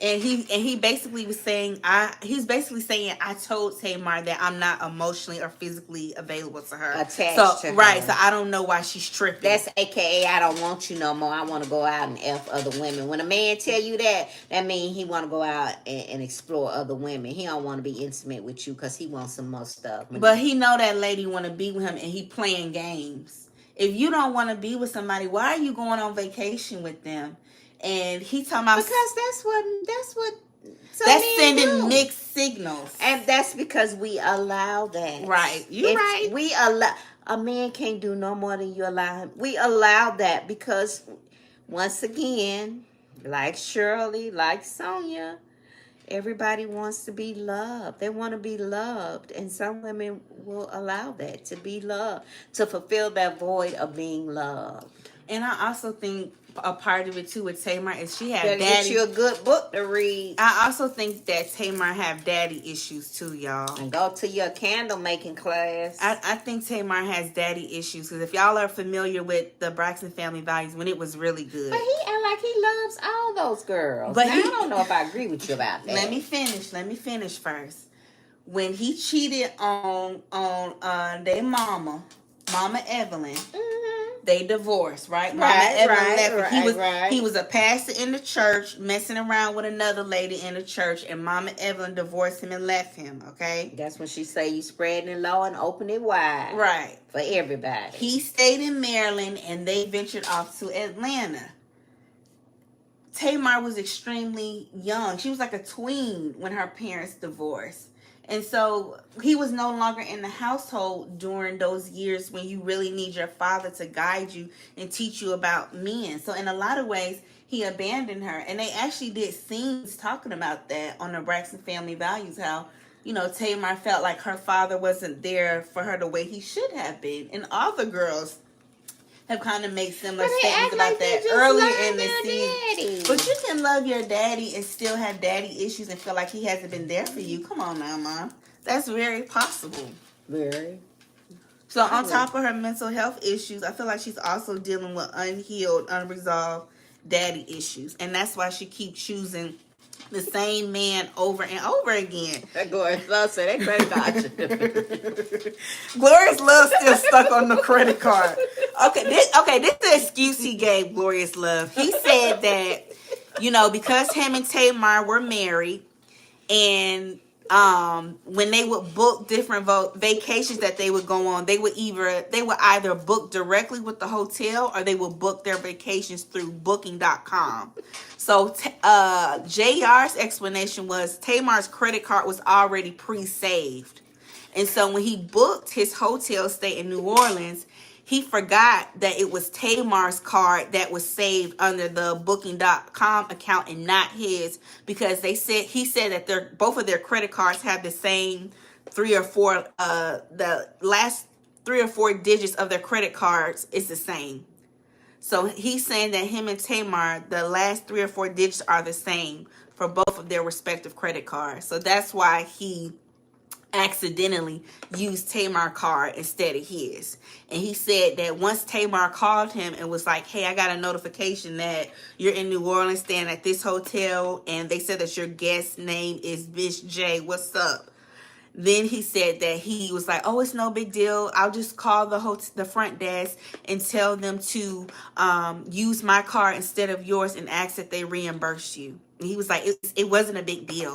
And he basically was saying he's basically saying I told Tamar that I'm not emotionally or physically available to her. Attached to right, her. so I don't know why she's tripping. That's AKA I don't want you no more. I want to go out and F other women. When a man tell you that, that means he want to go out and explore other women. He don't want to be intimate with you because he wants some more stuff. But he know that lady want to be with him and he playing games. If you don't want to be with somebody, why are you going on vacation with them? And he talking about because that's what that's sending mixed signals, and that's because we allow that. Right, you're right. We allow a man can't do no more than you allow him. We allow that because once again, like Shirley, like Sonia, everybody wants to be loved. They want to be loved, and some women will allow that to be loved, to fulfill that void of being loved. And I also think a part of it too with Tamar is she had daddy. Get you a good book to read. I also think that Tamar have daddy issues too, y'all. And go to your candle making class. I think Tamar has daddy issues because if y'all are familiar with the Braxton Family Values, when it was really good. But he act like he loves all those girls. But I don't know if I agree with you about that. Let me finish first. When he cheated on their mama Evelyn. They divorced, right? Mama Evelyn left. He was a pastor in the church, messing around with another lady in the church, and Mama Evelyn divorced him and left him. Okay, that's when she say you spreading it low and open it wide, right, for everybody. He stayed in Maryland, and they ventured off to Atlanta. Tamar was extremely young; she was like a tween when her parents divorced. And so he was no longer in the household during those years when you really need your father to guide you and teach you about men. So in a lot of ways, he abandoned her. And they actually did scenes talking about that on the Braxton Family Values, how, you know, Tamar felt like her father wasn't there for her the way he should have been. And all the girls have kind of made similar statements about that earlier in the season. But you can love your daddy and still have daddy issues and feel like he hasn't been there for you. Come on now, Mom. That's very possible. Very. So on top of her mental health issues, I feel like she's also dealing with unhealed, unresolved daddy issues. And that's why she keeps choosing the same man over and over again. That Glorious Love said they credit card. Glorious Love still stuck on the credit card. Okay, this is the excuse he gave Glorious Love. He said that, you know, because him and Tamar were married, and when they would book different vacations that they would go on, they would either book directly with the hotel or they would book their vacations through booking.com. So JR's explanation was Tamar's credit card was already pre-saved. And so when he booked his hotel stay in New Orleans, he forgot that it was Tamar's card that was saved under the booking.com account and not his, because he said that both of their credit cards have the same the last 3 or 4 digits of their credit cards is the same. So he's saying that him and Tamar, the last 3 or 4 digits are the same for both of their respective credit cards. So that's why he accidentally used Tamar's card instead of his. And he said that once Tamar called him and was like, hey, I got a notification that you're in New Orleans staying at this hotel, and they said that your guest name is Miss J. What's up? Then he said that he was like, oh, it's no big deal. I'll just call the front desk and tell them to use my card instead of yours and ask that they reimburse you. And he was like, it wasn't a big deal.